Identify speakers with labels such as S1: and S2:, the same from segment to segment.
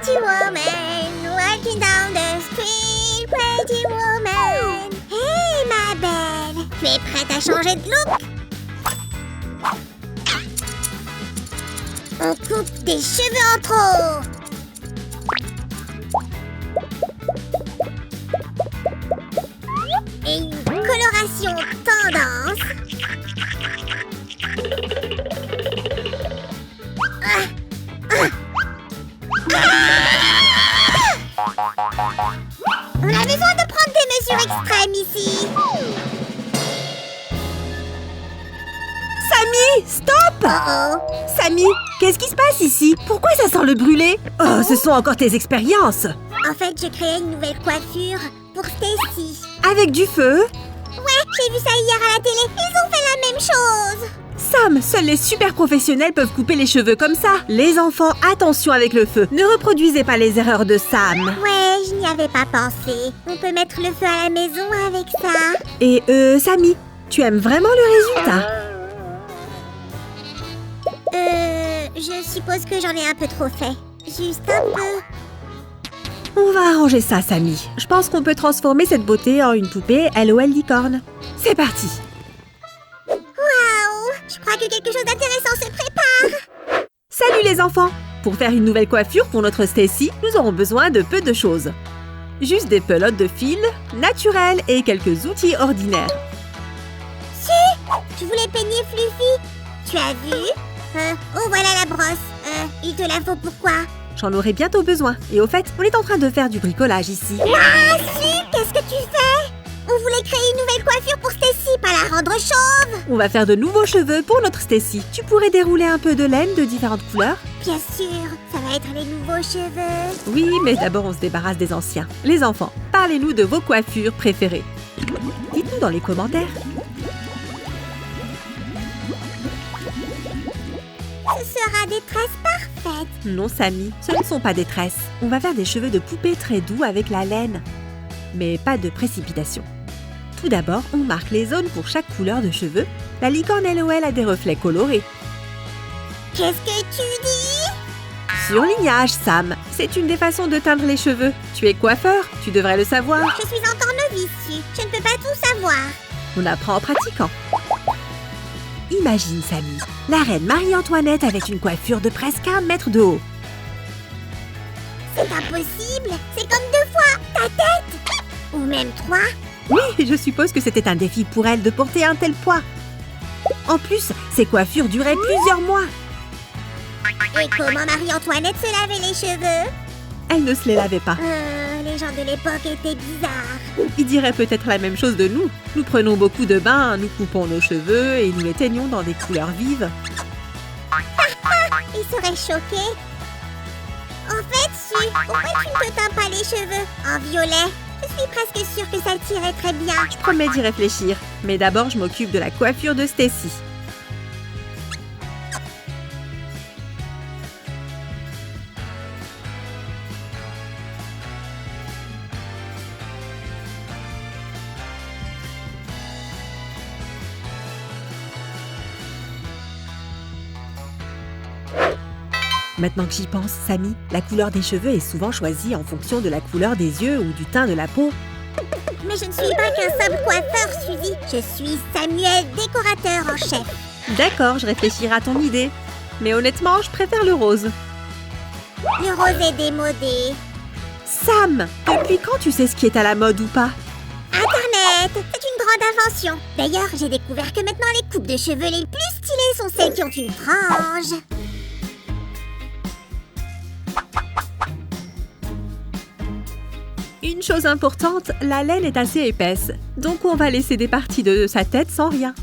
S1: pretty woman, walking down the street, pretty woman. Hey, ma belle, tu es prête à changer de look? On coupe des cheveux en trop. Et une coloration tendance. On a besoin de prendre des mesures extrêmes ici.
S2: Samy, stop! Samy, qu'est-ce qui se passe ici? Pourquoi ça sent le brûlé? Oh, ce sont encore tes expériences!
S1: En fait, je créais une nouvelle coiffure pour Stacy.
S2: Avec du feu?
S1: Ouais, j'ai vu ça hier à la télé. Ils ont fait la même chose.
S2: Sam, seuls les super professionnels peuvent couper les cheveux comme ça. Les enfants, attention avec le feu. Ne reproduisez pas les erreurs de Sam.
S1: Ouais, je n'y avais pas pensé. On peut mettre le feu à la maison avec ça.
S2: Et Samy, tu aimes vraiment le résultat?
S1: Je suppose que j'en ai un peu trop fait. Juste un peu.
S2: On va arranger ça, Samy. Je pense qu'on peut transformer cette beauté en une poupée LOL licorne. C'est parti!
S1: Waouh! Je crois que quelque chose d'intéressant se prépare.
S2: Salut les enfants! Pour faire une nouvelle coiffure pour notre Stacy, nous aurons besoin de peu de choses. Juste des pelotes de fil, naturelles et quelques outils ordinaires.
S1: Si! Tu voulais peigner Fluffy? Tu as vu? Oh, voilà la brosse. Il te la faut pourquoi?
S2: J'en aurai bientôt besoin. Et au fait, on est en train de faire du bricolage ici.
S1: Ah, si! Qu'est-ce que tu fais? On voulait créer une nouvelle coiffure pour Stacy, pas la rendre chauve!
S2: On va faire de nouveaux cheveux pour notre Stacy. Tu pourrais dérouler un peu de laine de différentes couleurs?
S1: Bien sûr, ça va être les nouveaux cheveux.
S2: Oui, mais d'abord on se débarrasse des anciens. Les enfants, parlez-nous de vos coiffures préférées. Dites-nous dans les commentaires.
S1: Ce sera des tresses parfaites.
S2: Non, Samy, ce ne sont pas des tresses. On va faire des cheveux de poupée très doux avec la laine. Mais pas de précipitation. Tout d'abord, on marque les zones pour chaque couleur de cheveux. La licorne LOL a des reflets colorés.
S1: Qu'est-ce que tu dis?
S2: Surlignage, Sam. C'est une des façons de teindre les cheveux. Tu es coiffeur, tu devrais le savoir.
S1: Je suis encore novice. Je ne peux pas tout savoir.
S2: On apprend en pratiquant. Imagine, Samy, la reine Marie-Antoinette avec une coiffure de presque 1 mètre de haut.
S1: C'est impossible. C'est comme 2 fois ta tête. Ou même 3.
S2: Oui, je suppose que c'était un défi pour elle de porter un tel poids. En plus, ces coiffures duraient plusieurs mois.
S1: Et comment Marie-Antoinette se lavait les cheveux?
S2: Elle ne se les lavait pas.
S1: Les gens de l'époque étaient bizarres.
S2: Ils diraient peut-être la même chose de nous. Nous prenons beaucoup de bains, nous coupons nos cheveux et nous les teignons dans des couleurs vives.
S1: Ils seraient choqués. En fait, Su, pourquoi tu ne te teins pas les cheveux en violet? Je suis presque sûre que ça tirait très bien.
S2: Je promets d'y réfléchir. Mais d'abord, je m'occupe de la coiffure de Stacy. Maintenant que j'y pense, Samy, la couleur des cheveux est souvent choisie en fonction de la couleur des yeux ou du teint de la peau.
S1: Mais je ne suis pas qu'un simple coiffeur, Suzy. Je suis Samuel, décorateur en chef.
S2: D'accord, je réfléchirai à ton idée. Mais honnêtement, je préfère le rose.
S1: Le rose est démodé.
S2: Sam, depuis quand tu sais ce qui est à la mode ou pas?
S1: Internet, c'est une grande invention. D'ailleurs, j'ai découvert que maintenant les coupes de cheveux les plus stylées sont celles qui ont une frange.
S2: Une chose importante, la laine est assez épaisse. Donc on va laisser des parties de sa tête sans rien.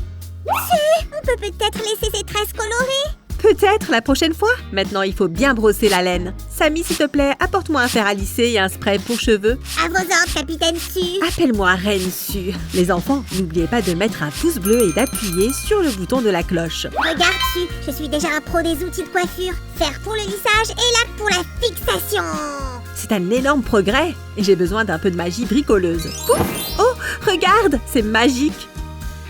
S1: On peut peut-être laisser ces tresses colorées.
S2: Peut-être la prochaine fois. Maintenant, il faut bien brosser la laine. Samy, s'il te plaît, apporte-moi un fer à lisser et un spray pour cheveux.
S1: À vos ordres, capitaine Su.
S2: Appelle-moi Reine Su. Les enfants, n'oubliez pas de mettre un pouce bleu et d'appuyer sur le bouton de la cloche.
S1: Regarde, Su, je suis déjà un pro des outils de coiffure. Fer pour le lissage et lac pour la fixation.
S2: C'est un énorme progrès. Et j'ai besoin d'un peu de magie bricoleuse. Pouf! Oh, regarde, c'est magique.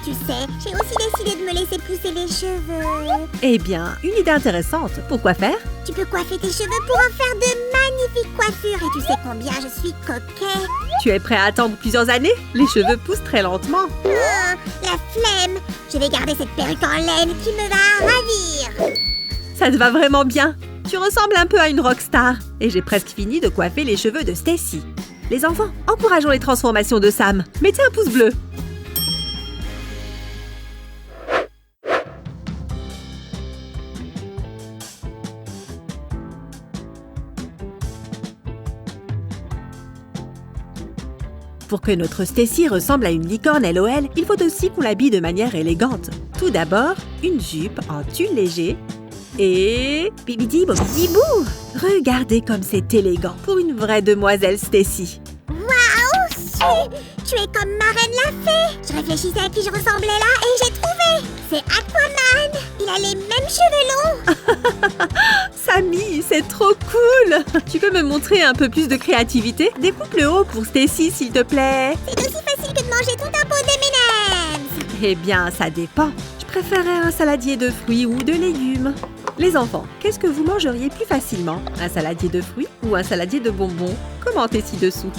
S1: Tu sais, j'ai aussi décidé de me laisser pousser les cheveux.
S2: Eh bien, une idée intéressante. Pourquoi faire?
S1: Tu peux coiffer tes cheveux pour en faire de magnifiques coiffures. Et tu sais combien je suis coquet.
S2: Tu es prêt à attendre plusieurs années? Les cheveux poussent très lentement.
S1: Oh, la flemme. Je vais garder cette perruque en laine qui me va ravir.
S2: Ça te va vraiment bien. Tu ressembles un peu à une rockstar. Et j'ai presque fini de coiffer les cheveux de Stacy. Les enfants, encourageons les transformations de Sam. Mettez un pouce bleu. Pour que notre Stacy ressemble à une licorne LOL, il faut aussi qu'on l'habille de manière élégante. Tout d'abord, une jupe en tulle léger et... bibidi bobidi bou! Regardez comme c'est élégant pour une vraie demoiselle Stacy.
S1: Waouh, tu es comme Marraine la fée. Je réfléchissais à qui je ressemblais là et j'ai trouvé. C'est Aquaman. Il a les mêmes cheveux longs.
S2: Sammy, c'est trop cool! Tu peux me montrer un peu plus de créativité? Découpe le haut pour Stacy, s'il te plaît.
S1: C'est aussi facile que de manger tout un pot d'M&M's.
S2: Eh bien, ça dépend. Je préférerais un saladier de fruits ou de légumes. Les enfants, qu'est-ce que vous mangeriez plus facilement? Un saladier de fruits ou un saladier de bonbons? Commentez ci-dessous.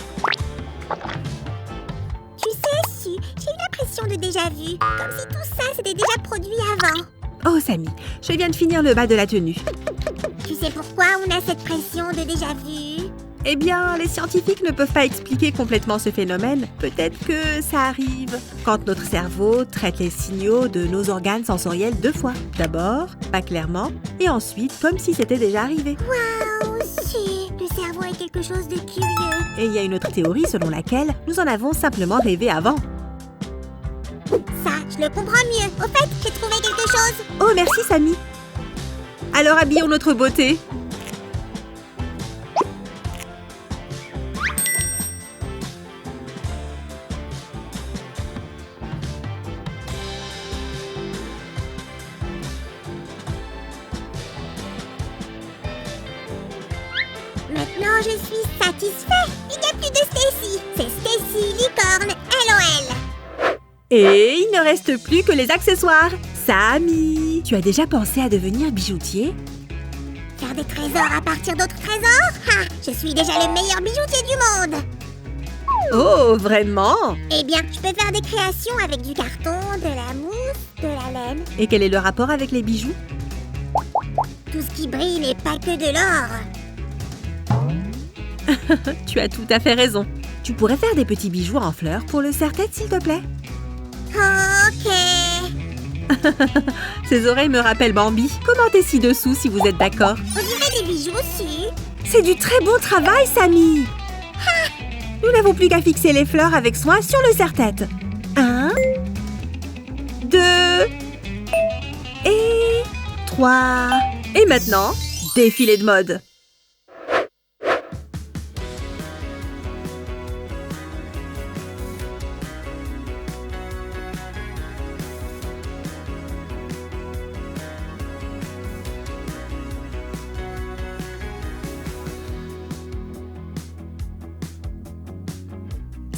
S1: Tu sais, Su, j'ai eu l'impression de déjà-vu. Comme si tout ça s'était déjà produit avant.
S2: Oh, Sammy, je viens de finir le bas de la tenue.
S1: Tu sais pourquoi on a cette pression de déjà-vu?
S2: Eh bien, les scientifiques ne peuvent pas expliquer complètement ce phénomène. Peut-être que ça arrive quand notre cerveau traite les signaux de nos organes sensoriels 2 fois. D'abord, pas clairement, et ensuite, comme si c'était déjà arrivé.
S1: Waouh, Su, le cerveau est quelque chose de curieux.
S2: Et il y a une autre théorie selon laquelle nous en avons simplement rêvé avant.
S1: Ça, je le comprends mieux. Au fait, j'ai trouvé quelque chose.
S2: Oh, merci, Sammy. Alors, habillons notre beauté.
S1: Maintenant, je suis satisfait. Il n'y a plus de Stacy. C'est Stacy Licorne LOL.
S2: Et il ne reste plus que les accessoires. Sammy, tu as déjà pensé à devenir bijoutier?
S1: Faire des trésors à partir d'autres trésors? Ha! Je suis déjà le meilleur bijoutier du monde.
S2: Oh, vraiment?
S1: Eh bien, je peux faire des créations avec du carton, de la mousse, de la laine.
S2: Et quel est le rapport avec les bijoux?
S1: Tout ce qui brille n'est pas que de l'or.
S2: Tu as tout à fait raison. Tu pourrais faire des petits bijoux en fleurs pour le serre-tête, s'il te plaît?
S1: Ok.
S2: Ces oreilles me rappellent Bambi. Commentez ci-dessous si vous êtes d'accord.
S1: On dirait des bijoux, Su.
S2: C'est du très bon travail, Sammy! Nous n'avons plus qu'à fixer les fleurs avec soin sur le serre-tête. 1, 2 et 3. Et maintenant, défilé de mode.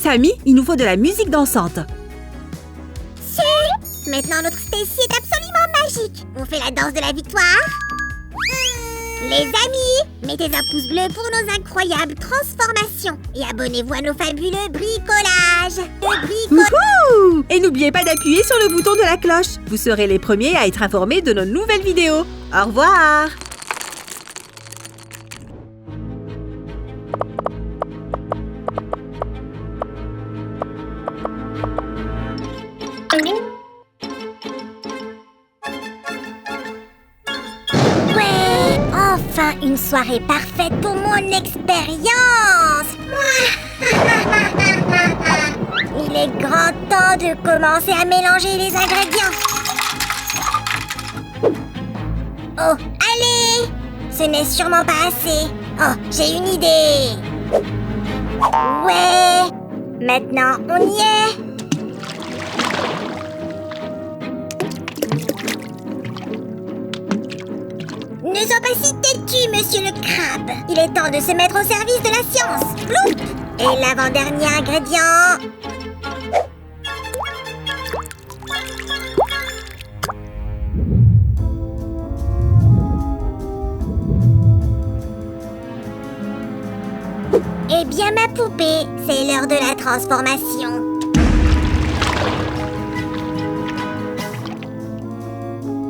S2: Sammy, il nous faut de la musique dansante.
S1: Maintenant, notre Stacy est absolument magique. On fait la danse de la victoire. Les amis, mettez un pouce bleu pour nos incroyables transformations. Et abonnez-vous à nos fabuleux bricolages.
S2: Wouhou! Et n'oubliez pas d'appuyer sur le bouton de la cloche. Vous serez les premiers à être informés de nos nouvelles vidéos. Au revoir!
S1: Ouais, enfin une soirée parfaite pour mon expérience. Il est grand temps de commencer à mélanger les ingrédients. Oh, allez! Ce n'est sûrement pas assez. Oh, j'ai une idée. Ouais, maintenant on y est. Ne sois pas si têtu, monsieur le crabe. Il est temps de se mettre au service de la science. Ploup! Et l'avant-dernier ingrédient. Eh bien, ma poupée, c'est l'heure de la transformation.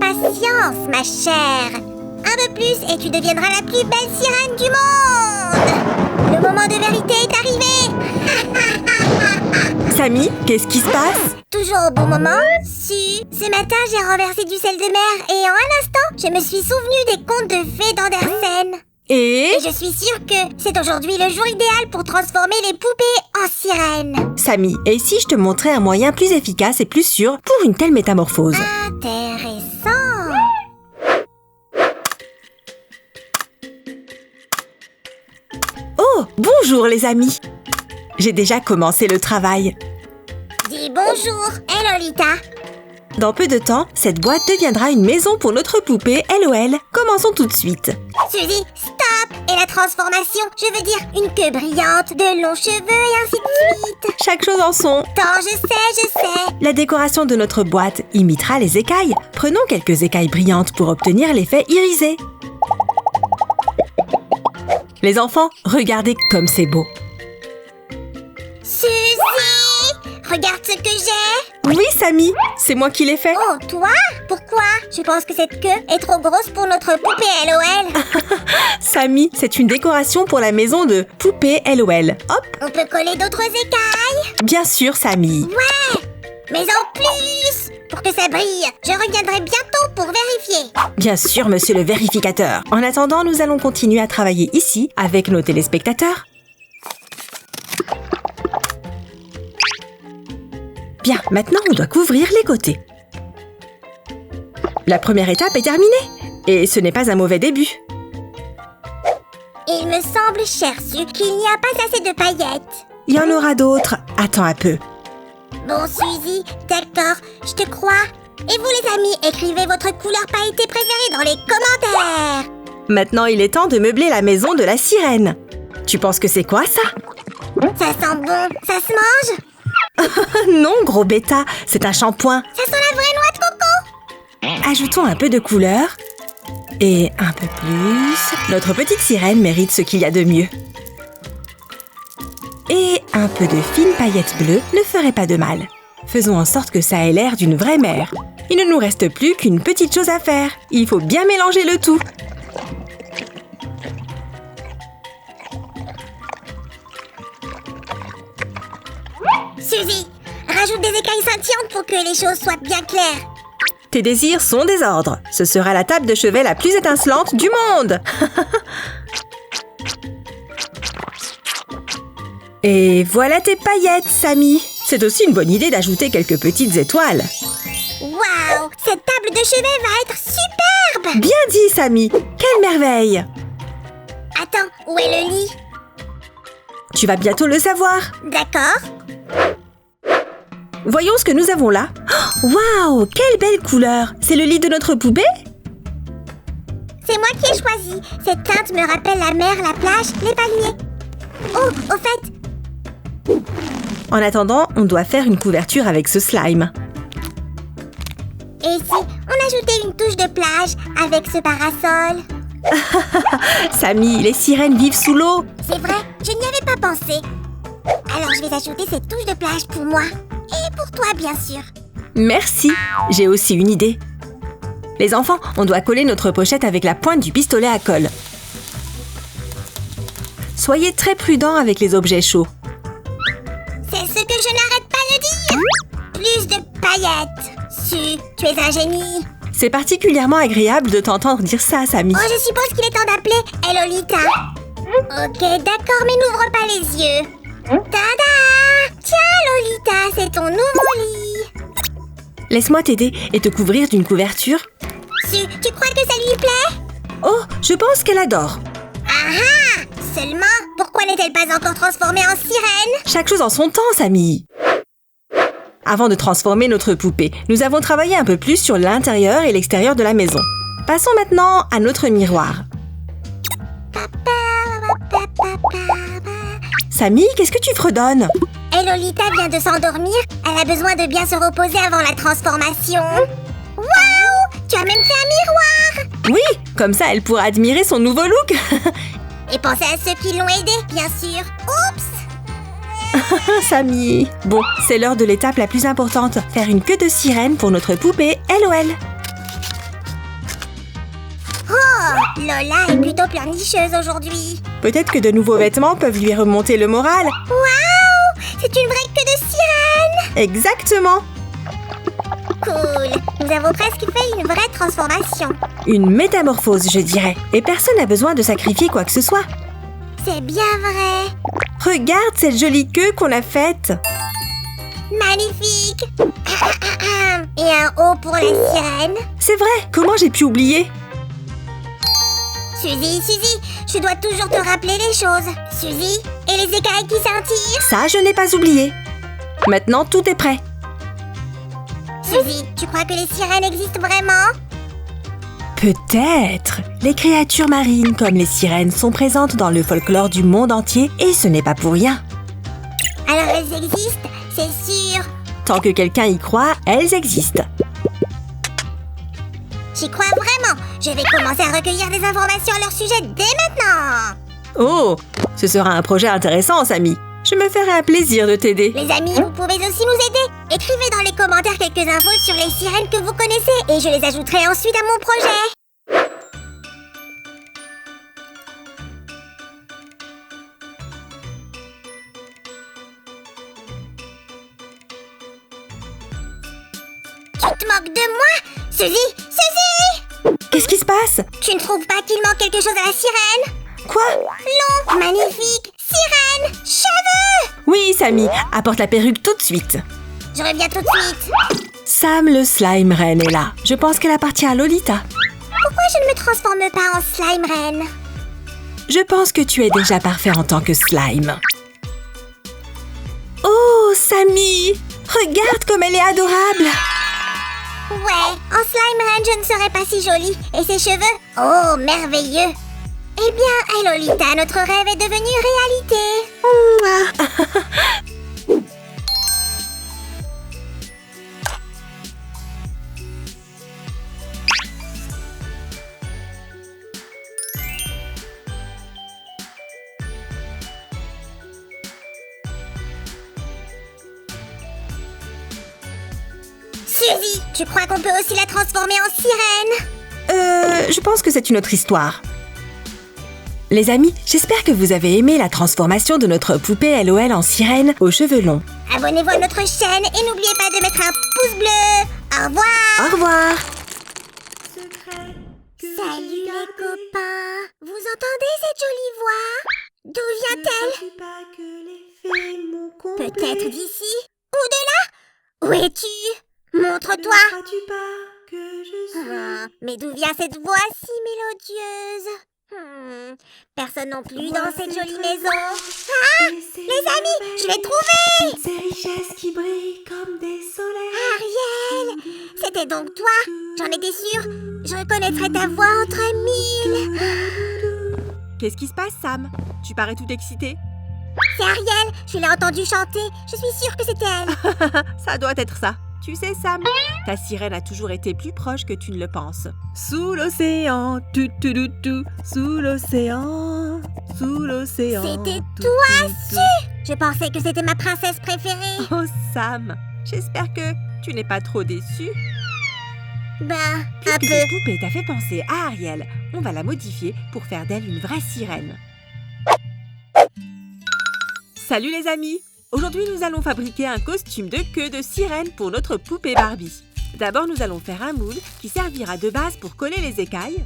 S1: Patience, ma chère. Un peu plus et tu deviendras la plus belle sirène du monde. Le moment de vérité est arrivé.
S2: Samy, qu'est-ce qui se passe?
S1: Toujours au bon moment. Ce matin, j'ai renversé du sel de mer et en un instant, je me suis souvenu des contes de fées d'Andersen.
S2: Et
S1: Et je suis sûre que c'est aujourd'hui le jour idéal pour transformer les poupées en sirènes.
S2: Samy, et si je te montrais un moyen plus efficace et plus sûr pour une telle métamorphose?
S1: Intéressant.
S2: Oh, bonjour les amis! J'ai déjà commencé le travail.
S1: Dis bonjour, hey Lolita.
S2: Dans peu de temps, cette boîte deviendra une maison pour notre poupée LOL. Commençons tout de suite.
S1: Suzy, stop. Et la transformation, je veux dire une queue brillante, de longs cheveux et ainsi de suite.
S2: Chaque chose en son.
S1: Attends, je sais.
S2: La décoration de notre boîte imitera les écailles. Prenons quelques écailles brillantes pour obtenir l'effet irisé. Les enfants, regardez comme c'est beau.
S1: Suzy, regarde ce que j'ai.
S2: Oui, Samy, c'est moi qui l'ai fait.
S1: Oh, toi? Pourquoi? Je pense que cette queue est trop grosse pour notre poupée LOL.
S2: Samy, c'est une décoration pour la maison de poupée LOL. Hop,
S1: On peut coller d'autres écailles?
S2: bien sûr, Samy.
S1: Ouais. Mais en plus, pour que ça brille, je reviendrai bientôt pour vérifier.
S2: Bien sûr, monsieur le vérificateur. En attendant, nous allons continuer à travailler ici avec nos téléspectateurs. Bien, maintenant on doit couvrir les côtés. La première étape est terminée. Et ce n'est pas un mauvais début.
S1: Il me semble, cher Su, qu'il n'y a pas assez de paillettes.
S2: Il y en aura d'autres. Attends un peu.
S1: Bon, Suzy, d'accord, je te crois. Et vous les amis, écrivez votre couleur pailletée préférée dans les commentaires.
S2: Maintenant, il est temps de meubler la maison de la sirène. Tu penses que c'est quoi ça?
S1: Ça sent bon, ça se mange?
S2: Non, gros bêta, c'est un shampoing.
S1: Ça sent la vraie noix de coco?
S2: Ajoutons un peu de couleur. Et un peu plus. Notre petite sirène mérite ce qu'il y a de mieux. Et un peu de fines paillettes bleues ne ferait pas de mal. Faisons en sorte que ça ait l'air d'une vraie mère. Il ne nous reste plus qu'une petite chose à faire. Il faut bien mélanger le tout.
S1: Suzy, rajoute des écailles scintillantes pour que les choses soient bien claires.
S2: Tes désirs sont des ordres. Ce sera la table de chevet la plus étincelante du monde. Et voilà tes paillettes, Samy. C'est aussi une bonne idée d'ajouter quelques petites étoiles.
S1: Waouh, cette table de chevet va être superbe!
S2: Bien dit, Samy. Quelle merveille!
S1: Attends, où est le lit?
S2: Tu vas bientôt le savoir.
S1: D'accord.
S2: Voyons ce que nous avons là. Oh, waouh, quelle belle couleur! C'est le lit de notre poupée?
S1: C'est moi qui ai choisi. Cette teinte me rappelle la mer, la plage, les palmiers. Oh, au fait,
S2: En attendant, on doit faire une couverture avec ce slime.
S1: et si on ajoutait une touche de plage avec ce parasol?
S2: Samy, les sirènes vivent sous l'eau.
S1: C'est vrai, je n'y avais pas pensé. Alors je vais ajouter cette touche de plage pour moi. Et pour toi, bien sûr.
S2: Merci, j'ai aussi une idée. Les enfants, on doit coller notre pochette avec la pointe du pistolet à colle. Soyez très prudents avec les objets chauds.
S1: C'est ce que je n'arrête pas de dire. Plus de paillettes. Su, tu es un génie.
S2: C'est particulièrement agréable de t'entendre dire ça, Samy.
S1: Oh, je suppose qu'il est temps d'appeler Lolita. Ok, d'accord, mais n'ouvre pas les yeux. Tada! Tiens, Lolita, c'est ton nouveau lit.
S2: Laisse-moi t'aider et te couvrir d'une couverture.
S1: Su, tu crois que ça lui plaît?
S2: Oh, je pense qu'elle adore.
S1: Ah ah! Seulement, pourquoi n'est-elle pas encore transformée en sirène?
S2: Chaque chose en son temps, Samy. Avant de transformer notre poupée, nous avons travaillé un peu plus sur l'intérieur et l'extérieur de la maison. Passons maintenant à notre miroir. Samy, qu'est-ce que tu fredonnes?
S1: Et Lolita vient de s'endormir. Elle a besoin de bien se reposer avant la transformation. Waouh! Tu as même fait un miroir!
S2: Oui, comme ça elle pourra admirer son nouveau look.
S1: Et pensez à ceux qui l'ont aidé, bien sûr. Oups!
S2: Samy. Bon, c'est l'heure de l'étape la plus importante. Faire une queue de sirène pour notre poupée LOL.
S1: Oh, Lola est plutôt pleurnicheuse aujourd'hui.
S2: Peut-être que de nouveaux vêtements peuvent lui remonter le moral.
S1: Waouh! C'est une vraie queue de sirène!
S2: Exactement.
S1: Cool! Nous avons presque fait une vraie transformation.
S2: Une métamorphose, je dirais. Et personne n'a besoin de sacrifier quoi que ce soit.
S1: C'est bien vrai.
S2: Regarde cette jolie queue qu'on a faite.
S1: Magnifique! Et un haut pour la sirène.
S2: C'est vrai, comment j'ai pu oublier?
S1: Suzy, je dois toujours te rappeler les choses. Suzy, et les écailles qui scintillent.
S2: Ça, je n'ai pas oublié. Maintenant, tout est prêt.
S1: Suzy, tu crois que les sirènes existent vraiment?
S2: Peut-être. Les créatures marines comme les sirènes sont présentes dans le folklore du monde entier et ce n'est pas pour rien.
S1: Alors elles existent, c'est sûr.
S2: Tant que quelqu'un y croit, elles existent.
S1: J'y crois vraiment. Je vais commencer à recueillir des informations à leur sujet dès maintenant.
S2: Oh, ce sera un projet intéressant, Samy. Je me ferai un plaisir de t'aider.
S1: Les amis, vous pouvez aussi nous aider. Écrivez dans les commentaires quelques infos sur les sirènes que vous connaissez et je les ajouterai ensuite à mon projet. Tu te moques de moi? Suzy!
S2: Qu'est-ce qui se passe?
S1: Tu ne trouves pas qu'il manque quelque chose à la sirène?
S2: Quoi?
S1: Long, magnifique, sirène, cheveux!
S2: Oui, Samy, apporte la perruque tout de suite.
S1: Je reviens tout de suite.
S2: Sam le slime reine est là. Je pense qu'elle appartient à Lolita.
S1: Pourquoi je ne me transforme pas en slime reine?
S2: Je pense que tu es déjà parfait en tant que slime. Oh, Samy! Regarde comme elle est adorable!
S1: Ouais, en slime reine, je ne serais pas si jolie. Et ses cheveux? Oh, merveilleux! Eh bien, Lolita, notre rêve est devenu réalité. Suzy, tu crois qu'on peut aussi la transformer en sirène?
S2: Je pense que c'est une autre histoire. Les amis, j'espère que vous avez aimé la transformation de notre poupée LOL en sirène aux cheveux longs.
S1: Abonnez-vous à notre chaîne et n'oubliez pas de mettre un pouce bleu. Au revoir.
S2: Au revoir.
S1: Salut les copains. Vous entendez cette jolie voix? D'où vient-elle? Peut-être d'ici ou de là? Où es-tu? Montre-toi. Mais d'où vient cette voix si mélodieuse? Personne non plus dans cette jolie maison. Ah! Les amis, je l'ai trouvé!
S2: Ces richesses qui brillent comme des soleils.
S1: Ariel! C'était donc toi? J'en étais sûre. Je reconnaîtrais ta voix entre mille.
S2: Qu'est-ce qui se passe, Sam? Tu parais tout excitée.
S1: C'est Ariel, je l'ai entendue chanter. Je suis sûre que c'était elle.
S2: Ça doit être ça. Tu sais, Sam, ta sirène a toujours été plus proche que tu ne le penses. Sous l'océan, sous l'océan, sous l'océan.
S1: C'était toi, Su! Je pensais que c'était ma princesse préférée.
S2: Oh, Sam, j'espère que tu n'es pas trop déçue.
S1: Ben, un
S2: Puisque
S1: peu.
S2: cette poupée t'a fait penser à Ariel, on va la modifier pour faire d'elle une vraie sirène. Salut les amis! Aujourd'hui, nous allons fabriquer un costume de queue de sirène pour notre poupée Barbie. D'abord, nous allons faire un moule qui servira de base pour coller les écailles.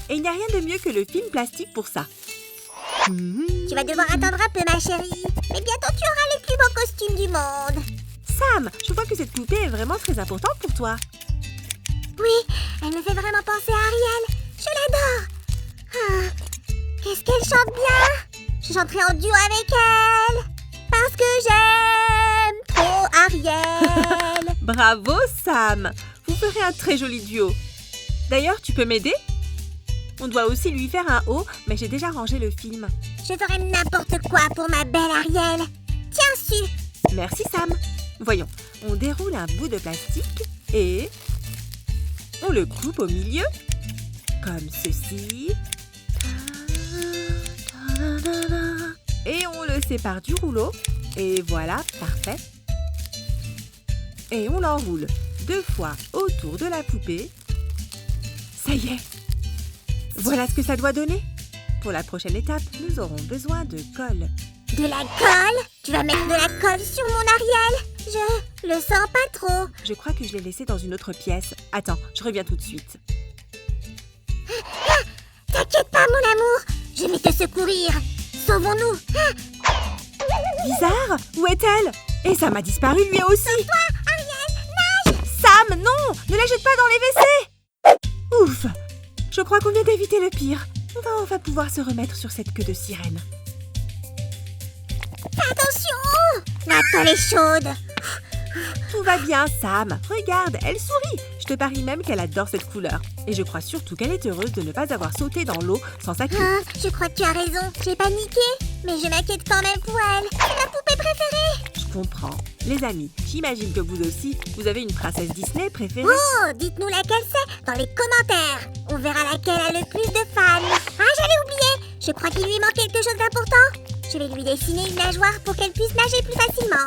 S2: Et il n'y a rien de mieux que le film plastique pour ça.
S1: Tu vas devoir attendre un peu, ma chérie. Mais bientôt, tu auras les plus beaux costumes du monde.
S2: Sam, je vois que cette poupée est vraiment très importante pour toi.
S1: Oui, elle me fait vraiment penser à Ariel. Je l'adore. Ah, qu'est-ce qu'elle chante bien. Je chanterai en duo avec elle. Parce que j'aime trop Ariel.
S2: Bravo, Sam! Vous ferez un très joli duo. D'ailleurs, tu peux m'aider? On doit aussi lui faire un haut, mais j'ai déjà rangé le film.
S1: Je ferai n'importe quoi pour ma belle Ariel. Tiens, Su.
S2: Merci, Sam. Voyons, on déroule un bout de plastique et on le coupe au milieu, comme ceci. Et on le sépare du rouleau. Et voilà, parfait. Et on l'enroule 2 fois autour de la poupée. Ça y est. Voilà ce que ça doit donner. Pour la prochaine étape, nous aurons besoin de colle.
S1: De la colle? Tu vas mettre de la colle sur mon Ariel? Je le sens pas trop.
S2: Je crois que je l'ai laissé dans une autre pièce. Attends, je reviens tout de suite.
S1: T'inquiète pas, mon amour. Je vais te secourir. Sauvons-nous.
S2: Bizarre, où est-elle? Et ça m'a disparu lui aussi.
S1: Toi, Ariel, nage!
S2: Sam, non! Ne la jette pas dans les WC! Ouf! Je crois qu'on vient d'éviter le pire. On va enfin pouvoir se remettre sur cette queue de sirène.
S1: Attention! La colle est chaude.
S2: Tout va bien, Sam. Regarde, elle sourit. Je te parie même qu'elle adore cette couleur. Et je crois surtout qu'elle est heureuse de ne pas avoir sauté dans l'eau sans sa queue.
S1: Ah, je crois que tu as raison. J'ai paniqué. Mais je m'inquiète quand même pour elle. C'est ma poupée préférée.
S2: Je comprends. Les amis, j'imagine que vous aussi, vous avez une princesse Disney préférée.
S1: Oh, dites-nous laquelle c'est dans les commentaires. On verra laquelle a le plus de fans. Ah, j'allais oublier. Je crois qu'il lui manque quelque chose d'important. Je vais lui dessiner une nageoire pour qu'elle puisse nager plus facilement.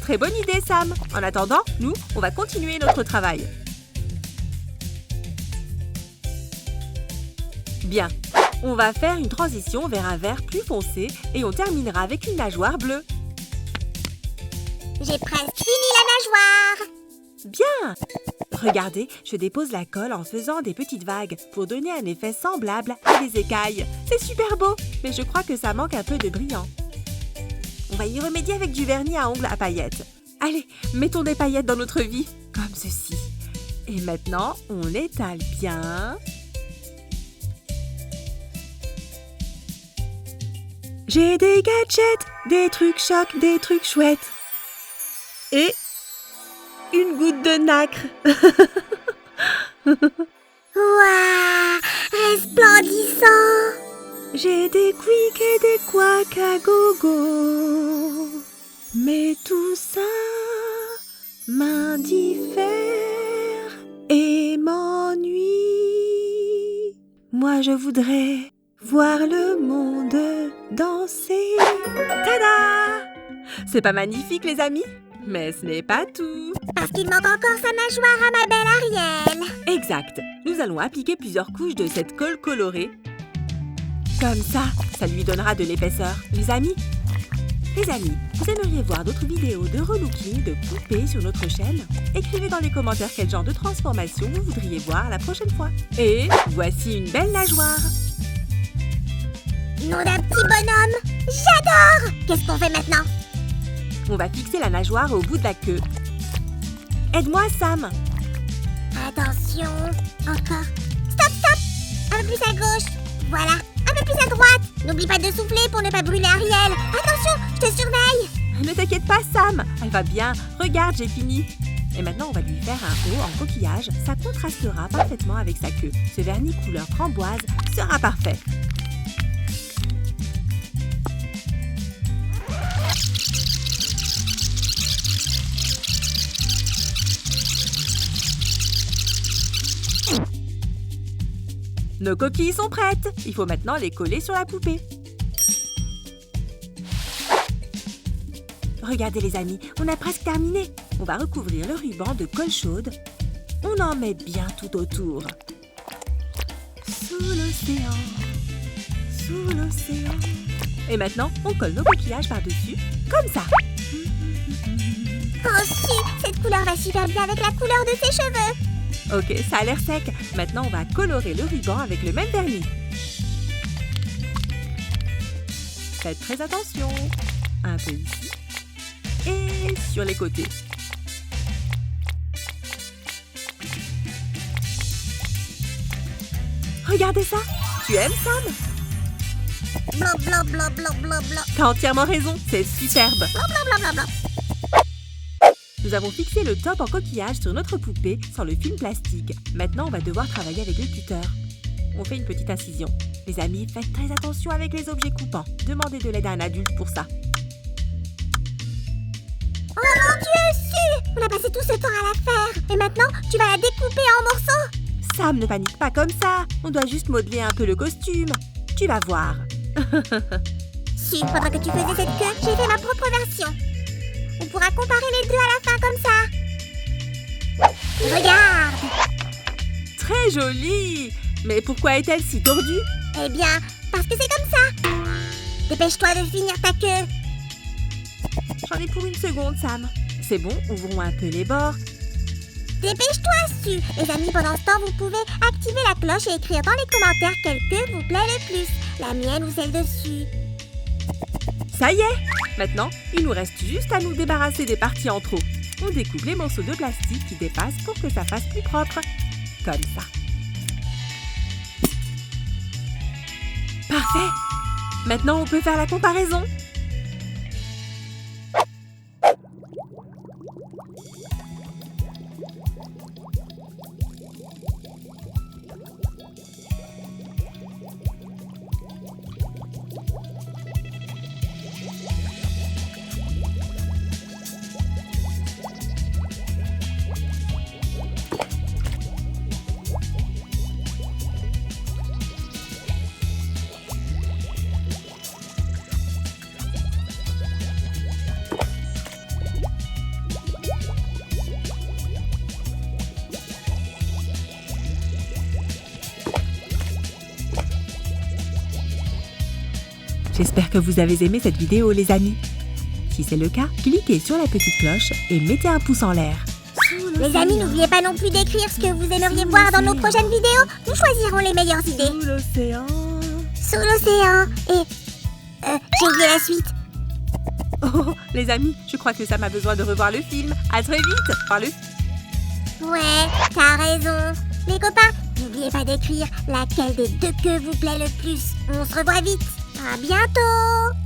S2: Très bonne idée, Sam. En attendant, nous, on va continuer notre travail. Bien. On va faire une transition vers un vert plus foncé et on terminera avec une nageoire bleue.
S1: J'ai presque fini la nageoire.
S2: Bien! Regardez, je dépose la colle en faisant des petites vagues pour donner un effet semblable à des écailles. C'est super beau, mais je crois que ça manque un peu de brillant. On va y remédier avec du vernis à ongles à paillettes. Allez, mettons des paillettes dans notre vie, comme ceci. Et maintenant, on étale bien. J'ai des gadgets, des trucs chocs, des trucs chouettes. Et une goutte de nacre.
S1: Waouh, resplendissant.
S2: J'ai des quicks et des couacs à gogo. Mais tout ça m'indiffère et m'ennuie. Moi, je voudrais voir le monde danser. Tada! C'est pas magnifique, les amis? Mais ce n'est pas tout.
S1: Parce qu'il manque encore sa nageoire à ma belle Ariel.
S2: Exact. Nous allons appliquer plusieurs couches de cette colle colorée. Comme ça lui donnera de l'épaisseur. Les amis, vous aimeriez voir d'autres vidéos de relooking de poupées sur notre chaîne? Écrivez dans les commentaires quel genre de transformation vous voudriez voir la prochaine fois. Et voici une belle nageoire.
S1: Nom d'un petit bonhomme. J'adore. Qu'est-ce qu'on fait maintenant?
S2: On va fixer la nageoire au bout de la queue. Aide-moi, Sam.
S1: Attention. Encore. Stop. Un peu plus à gauche. Voilà. Un peu plus à droite. N'oublie pas de souffler pour ne pas brûler Ariel. Attention, je te surveille.
S2: Ne t'inquiète pas, Sam. Elle va bien. Regarde, j'ai fini. Et maintenant, on va lui faire un haut en coquillage. Ça contrastera parfaitement avec sa queue. Ce vernis couleur framboise sera parfait. Nos coquilles sont prêtes. Il faut maintenant les coller sur la poupée. Regardez les amis, on a presque terminé. On va recouvrir le ruban de colle chaude. On en met bien tout autour. Sous l'océan, sous l'océan. Et maintenant, on colle nos coquillages par-dessus, comme ça.
S1: Oh si, cette couleur va super bien avec la couleur de ses cheveux.
S2: Ok, ça a l'air sec. Maintenant, on va colorer le ruban avec le même vernis. Faites très attention. Un peu ici. Et sur les côtés. Regardez ça. Tu aimes, Sam?
S1: Blanc, blanc, blanc, blanc, blanc.
S2: T'as entièrement raison. C'est superbe.
S1: Blanc, blanc, blanc, blanc.
S2: Nous avons fixé le top en coquillage sur notre poupée sans le film plastique. Maintenant, on va devoir travailler avec le cutter. On fait une petite incision. Les amis, faites très attention avec les objets coupants. Demandez de l'aide à un adulte pour ça.
S1: Oh mon Dieu, Su! On a passé tout ce temps à la faire. Et maintenant, tu vas la découper en morceaux.
S2: Sam, ne panique pas comme ça. On doit juste modeler un peu le costume. Tu vas voir.
S1: Si, pendant que tu faisais cette queue, j'ai fait ma propre version. On pourra comparer les deux à la fin comme ça. Regarde!
S2: Très jolie! Mais pourquoi est-elle si tordue?
S1: Eh bien, parce que c'est comme ça. Dépêche-toi de finir ta queue.
S2: J'en ai pour une seconde, Sam. C'est bon, ouvrons un peu les bords.
S1: Dépêche-toi, Su. Les amis, pendant ce temps, vous pouvez activer la cloche et écrire dans les commentaires quelle queue vous plaît le plus. La mienne ou celle dessus.
S2: Ça y est! Maintenant, il nous reste juste à nous débarrasser des parties en trop. On découpe les morceaux de plastique qui dépassent pour que ça fasse plus propre. Comme ça. Parfait! Maintenant, on peut faire la comparaison. J'espère que vous avez aimé cette vidéo, les amis. Si c'est le cas, cliquez sur la petite cloche et mettez un pouce en l'air.
S1: Les amis, n'oubliez pas non plus d'écrire ce que vous aimeriez voir dans nos prochaines vidéos. Nous choisirons les meilleures idées.
S2: Sous l'océan.
S1: Sous l'océan. Et... j'ai oublié la suite.
S2: Oh, les amis, je crois que Sam a besoin de revoir le film. À très vite. Parle.
S1: Ouais, t'as raison. Les copains, n'oubliez pas d'écrire laquelle des deux queues vous plaît le plus. On se revoit vite. À bientôt.